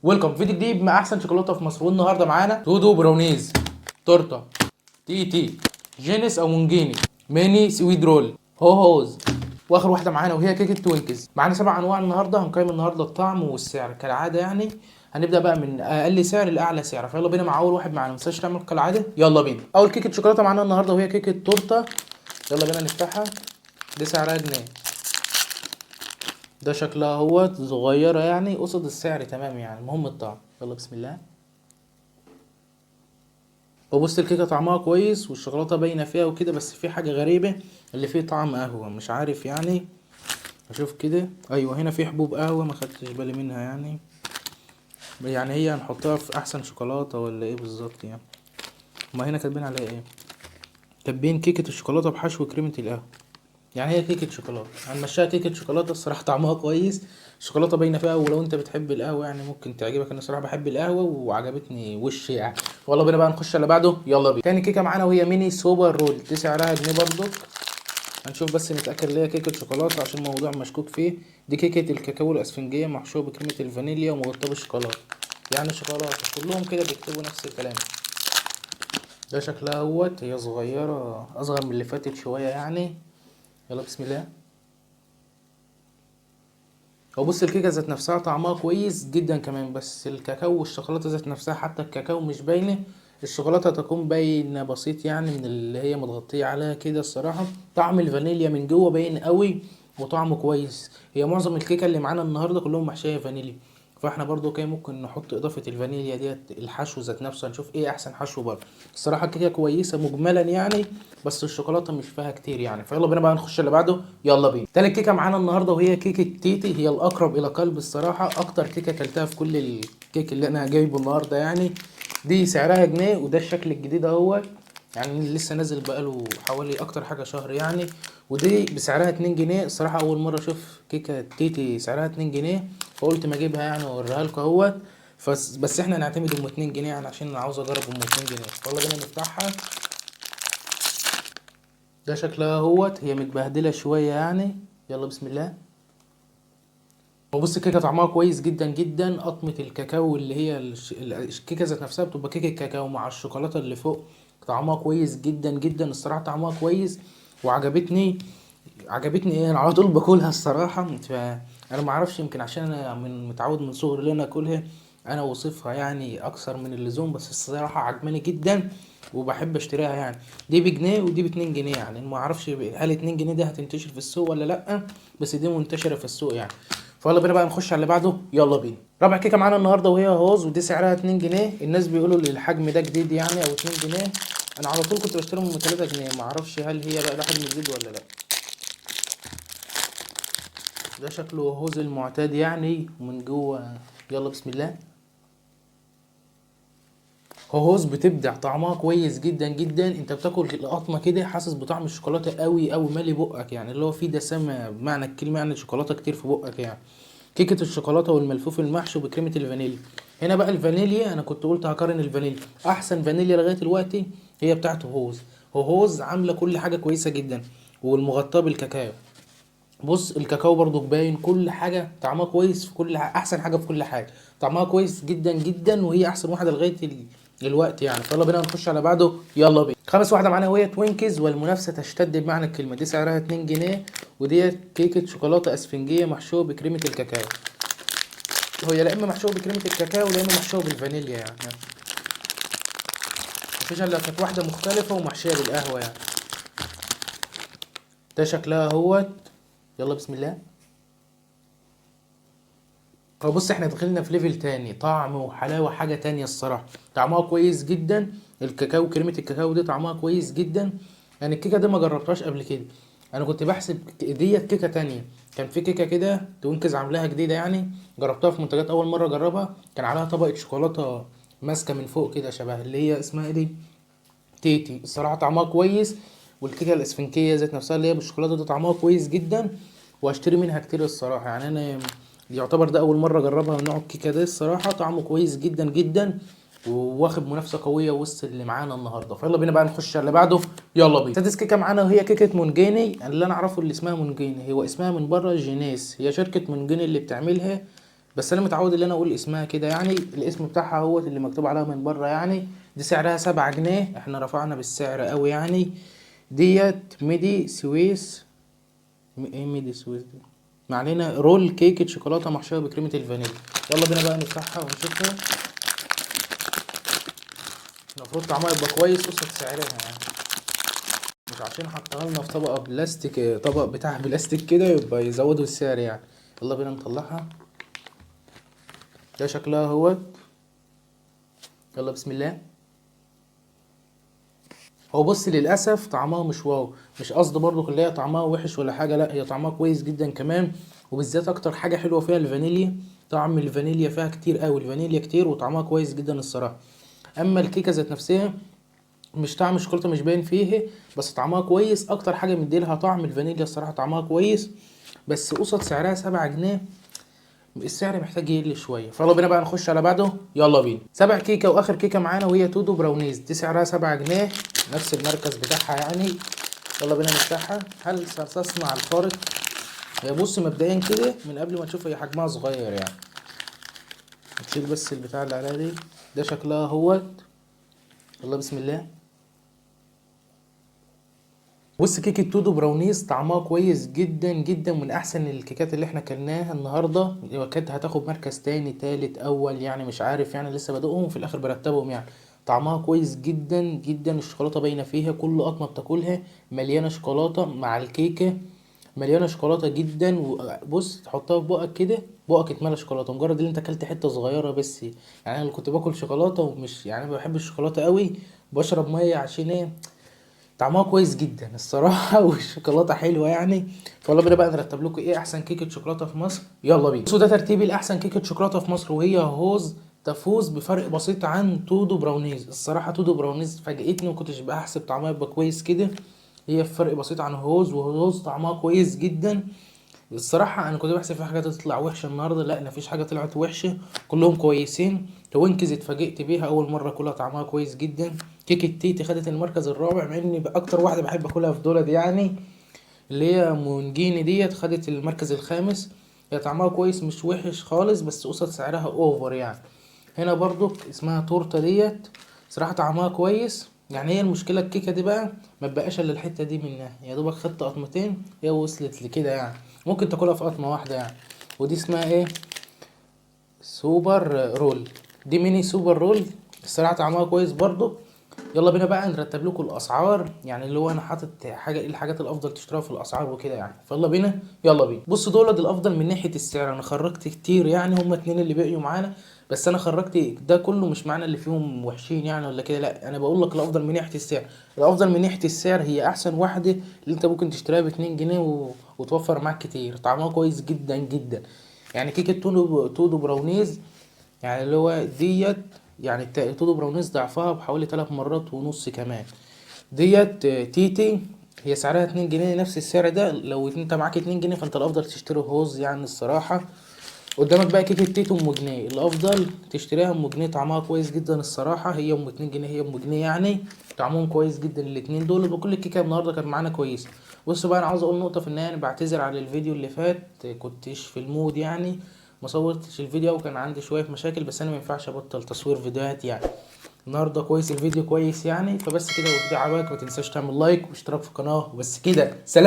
ويلكم فيديو جديد مع احسن شوكولاته في مصر. والنهارده معانا دودو براونيز، تورته، تي جينيس او مونجيني، ميني سويد رول، هوز، واخر واحده معانا وهي كيكه توينكز. معانا 7 انواع النهارده. هنقيم النهارده الطعم والسعر كالعاده يعني. هنبدا بقى من اقل سعر لاعلى سعر. فيلا بينا مع اول واحد معانا. متنساش تعمل كالعاده. يلا بينا. اول كيكه شوكولاته معانا النهارده وهي كيكه تورته. يلا بينا نفتحها. دي سعرها جنيه. ده شكلها اهوت صغيره يعني قصد السعر تمام يعني. المهم الطعم. يلا بسم الله. وبص الكيكه طعمها كويس والشوكولاته باينه فيها وكده، بس في حاجه غريبه اللي فيه طعم قهوه مش عارف يعني. اشوف كده. ايوه هنا في حبوب قهوه ما خدتش بالي منها يعني. يعني هي هنحطها في احسن شوكولاته ولا ايه بالظبط يعني؟ ما هنا كاتبين عليها ايه؟ كاتبين كيكه الشوكولاته بحشو كريمه القهوه. يعني هي كيكه شوكولاته. هنمشيها كيكه شوكولاته. الصراحه طعمها كويس. الشوكولاته باينه فيها، ولو انت بتحب القهوه يعني ممكن تعجبك. انا الصراحه بحب القهوه وعجبتني وش يعني. والله بينا بقى نخش على بعده. يلا بينا. تاني كيكه معانا وهي ميني سوبر رول. دي سعرها جنيه برضو. هنشوف بس نتاكد ان هي كيكه شوكولاته عشان الموضوع مشكوك فيه. دي كيكه الكاكاو الاسفنجيه محشوه بكريمه الفانيليا ومغطاه بالشوكولاته. يعني شوكولاته كلهم كده بيكتبوا نفس الكلام. ده شكلها اهوت. هي صغيره اصغر من اللي فاتت شويه يعني. يلا بسم الله. هو بص الكيكه ذات نفسها طعمها كويس جدا كمان، بس الكاكاو والشوكولاته ذات نفسها حتى الكاكاو مش باينه. الشوكولاته تكون باينه بسيط يعني من اللي هي متغطيه عليها كده. الصراحه طعم الفانيليا من جوه باين قوي وطعمه كويس. هي معظم الكيكه اللي معانا النهارده كلهم محشيه فانيليا. فاحنا برضو كده ممكن نحط اضافه الفانيليا ديت. الحشو ذات نفسه هنشوف ايه احسن حشو برضه. الصراحه الكيكه كويسه مجملا يعني، بس الشوكولاته مش فيها كتير يعني. فيلا بينا بقى نخش اللي بعده. يلا بينا. تالت كيكه معانا النهارده وهي كيكه تيتي. هي الاقرب الى قلب الصراحه. اكتر كيكه اكلتها في كل الكيك اللي انا جايبه النهارده يعني. دي سعرها جنيه وده الشكل الجديد اهو. يعني لسه نازل بقاله حوالي اكتر حاجه شهر يعني. ودي بسعرها 2 جنيه. الصراحه اول مره اشوف كيكه تيتي سعرها 2 جنيه. فقلت ما اجيبها يعني واوريها لكم اهوت. بس احنا نعتمد ام 2 جنيه يعني عشان انا عاوز اجرب ام 2 جنيه. يلا بينا نفتحها. ده شكلها اهوت. هي متبهدله شويه يعني. يلا بسم الله. وبص الكيكه طعمها كويس جدا جدا. قطمه الكاكاو اللي هي الكيكه ذات نفسها بتبقى كيكه كاكاو مع الشوكولاته اللي فوق. طعمها كويس جدا جدا الصراحه. طعمها كويس وعجبتني. عجبتني ايه، انا على طول باكلها الصراحه. فانا ما اعرفش، يمكن عشان انا متعود من صغري ان انا اكلها. انا وصفها يعني اكثر من اللزوم، بس الصراحه عجباني جدا وبحب اشتريها يعني. دي بجنيه ودي ب2 جنيه يعني. ما اعرفش هل 2 جنيه دي هتنتشر في السوق ولا لا، بس دي منتشره في السوق يعني. فيلا بينا بقى نخش على اللي بعده. يلا بينا. رابع كيكه معانا النهارده وهي هوز. ودي سعرها 2 جنيه. الناس بيقولوا لي الحجم ده جديد يعني او 2 جنيه. انا على طول كنت بشتريهم من 3 جنيه. ما اعرفش هل هي بقى ده حجم جديد ولا لا. ده شكله هوز المعتاد يعني ومن جوه. يلا بسم الله. هوز بتبدع. طعمها كويس جدا جدا. انت بتاكل القطمه كده حاسس بطعم الشوكولاته قوي قوي مالي بقك يعني. اللي هو فيه دسامه بمعنى الكلمه يعني. شوكولاته كتير في بقك يعني. كيكه الشوكولاته والملفوف المحشي وبكريمه الفانيليا. هنا بقى الفانيليا انا كنت قلت هقارن الفانيليا. احسن فانيليا لغايه دلوقتي هي بتاعت هوز. هوز عامله كل حاجه كويسه جدا. والمغطاه بالكاكاو. بص الكاكاو برضو باين كل حاجه. طعمها كويس في كل حاجة. احسن حاجه في كل حاجه. طعمها كويس جدا جدا وهي احسن واحده لغايه الوقت يعني. فيلا بينا نخش على بعده. يلا بينا. خامس واحده معانا وهي توينكز والمنافسه تشتد بمعنى الكلمه. دي سعرها 2 جنيه. ودي كيكه شوكولاته اسفنجيه محشوه بكريمه الكاكاو. هي لا اما محشوه بكريمه الكاكاو لا اما محشوه بالفانيليا يعني. مفيش الا كانت واحده مختلفه ومحشيه بالقهوه يعني. ده شكلها اهوت. يلا بسم الله. هو بص احنا دخلنا في ليفل تاني. طعم وحلاوة حاجة تانية الصراحة. طعمها كويس جدا. الكاكاو كريمة الكاكاو دي طعمها كويس جدا. يعني الكيكة دي ما جربتهاش قبل كده. انا كنت بحسب ديت كيكة تانية. كان في كيكة كده توينكز عاملاها جديدة يعني. جربتها في منتجات اول مرة اجربها. كان عليها طبقة شوكولاتة ماسكة من فوق كده شبه اللي هي اسمها ايه دي، تيتي. الصراحة طعمها كويس. والكيكة الاسفنكية ذات نفسها اللي هي بالشوكولاتة دي طعمها كويس جدا. واشتري منها كتير الصراحة يعني. انا يعتبر ده اول مرة اجربها من نوع الكيكة ده. الصراحة طعمه كويس جدا جدا. وواخد منافسة قوية وسط اللي معانا النهاردة. فيلا بينا بقى نخش على اللي بعده. يلا بينا. سادس كيكة معانا وهي كيكة مونجيني. اللي انا اعرفه اللي اسمها مونجيني. هو اسمها من بره جينيس. هي شركة مونجيني اللي بتعملها. بس انا متعود ان انا اقول اسمها كده يعني، الاسم بتاعها هو اللي مكتوب عليها من بره يعني. دي سعرها 7 جنيه، احنا رفعنا بالسعر قوي يعني. ديت ميدي سويس. ايه ميدي سويس دي؟ ما علينا. رول كيكة شوكولاتة محشية بكريمة الفانيليا. يلا بينا بقى نفتحها ونشوفها. المفروض طعمها يبقى كويس قصاد سعرها يعني، مش عشان حطها لنا في طبقة بلاستيك، طبق بتاع بلاستيك كده يبقى يزودوا السعر يعني. يلا بينا نطلعها. ده شكلها اهوت. يلا بسم الله. هو بص للاسف طعمها مش واو، مش قصد برضو اللي هي طعمها وحش ولا حاجه، لا هي طعمها كويس جدا كمان. وبالذات اكتر حاجه حلوه فيها الفانيليا. طعم الفانيليا فيها كتير قوي، الفانيليا كتير وطعمها كويس جدا الصراحه. اما الكيكه ذات نفسها مش طعم الشوكولاته مش باين فيه، بس طعمها كويس. اكتر حاجه مديلها طعم الفانيليا الصراحه، طعمها كويس. بس قصاد سعرها 7 جنيه، السعر محتاج يقل شويه. فيلا بينا بقى نخش على بعده. يلا بينا. سابع كيكه واخر كيكه معانا وهي تودو براونيز. دي سعرها 7 جنيه، نفس المركز بتاعها يعني. يلا بينا نفتحها. هل ستصنع الفارق؟ هي بص مبدئيا كده من قبل ما تشوف هي حجمها صغير يعني. نشيل بس البتاع اللي عليها دي. ده شكلها اهوت. يلا بسم الله. بص كيكه تودو براونيز طعمها كويس جدا جدا، من احسن الكيكات اللي احنا كلناها النهارده. كانت هتاخد مركز تاني تالت اول يعني، مش عارف يعني، لسه بدوقهم في الاخر برتبهم يعني. طعمها كويس جدا جدا، الشوكولاته باينه فيها، كل قطمه بتاكلها مليانه شوكولاته مع الكيكه. مليانه شوكولاته جدا. بص تحطها في بقك كده، بقك اتملى شوكولاته مجرد ان انت اكلت حته صغيره بس يعني. انا اللي كنت باكل شوكولاته ومش يعني ما بحب الشوكولاته قوي، بشرب ميه عشان ايه، طعمها كويس جدا الصراحه والشوكولاته حلوه يعني. فيلا بينا بقى نرتب لكم ايه احسن كيكه شوكولاته في مصر. يلا بينا. بصوا ده ترتيبي لاحسن كيكه شوكولاته في مصر، وهي هوز تفوز بفرق بسيط عن تودو براونيز. الصراحه تودو براونيز فاجئتني، وكنتش بحسب طعمها يبقى كويس كده. هي في فرق بسيط عن هوز، وهوز طعمها كويس جدا. الصراحة أنا كنت بحسب في حاجات تطلع وحشة النهاردة، لا مفيش حاجة طلعت وحشة، كلهم كويسين. توينكز اتفاجئت بيها أول مرة كلها، طعمها كويس جدا. كيكة تيتي خدت المركز الرابع، مع إني أكتر واحدة بحب أكلها في دولت يعني، اللي هي مونجيني ديت خدت المركز الخامس. هي طعمها كويس مش وحش خالص، بس قصاد سعرها أوفر يعني. هنا برضو اسمها تورته ديت، صراحة طعمها كويس يعني. هي المشكلة الكيكة دي بقى ما بقاش الا الحتة دي منها، يا دوبك خدت قطمتين هي وصلت لكده يعني، ممكن تاكلها في قطمة واحدة يعني. ودي اسمها ايه، سوبر رول. دي ميني سوبر رول، الصراحة طعمها كويس برضو. يلا بينا بقى نرتب لكم الاسعار يعني، اللي هو انا حاطط حاجه ايه الحاجات الافضل تشتروها في الاسعار وكده يعني. فيلا بينا. يلا بينا. بص دول الافضل من ناحيه السعر، انا خرجت كتير يعني، هما اتنين اللي بقيوا معانا. بس انا خرجت ده كله، مش معنى اللي فيهم وحشين يعني ولا كده، لا انا بقول لك الافضل من ناحيه السعر. الافضل من ناحيه السعر هي احسن واحده اللي انت ممكن تشتريها ب 2 جنيه وتوفر معاك كتير. طعمها كويس جدا جدا يعني. كيكه تودو براونيز يعني، اللي هو ديت يعني تودو براونيز ضعفها بحوالي 3 مرات ونص كمان. ديت تيتي هي سعرها 2 جنيه، نفس السعر ده. لو انت معاك 2 جنيه فانت الافضل تشتري هوز يعني الصراحة. قدامك بقى كيكة تيتو ام جنيه، الافضل تشتريها ام جنيه، طعمها كويس جدا الصراحة. هي ام 2 جنيه، هي ام جنيه يعني، طعمهم كويس جدا الاتنين دول. وكل الكيكة النهاردة كانت معانا كويسة. بص بقى انا عاوز اقول نقطة في النهاية، انا بعتذر على الفيديو اللي فات، كنتش في المود يعني، ما صورتش الفيديو وكان عندي شوية مشاكل، بس انا ما ينفعش ابطل تصوير فيديوهات يعني. النهارده كويس الفيديو كويس يعني. فبس كده، والفيديو عجبك ما تنساش تعمل لايك واشتراك في القناة، وبس كده، سلام.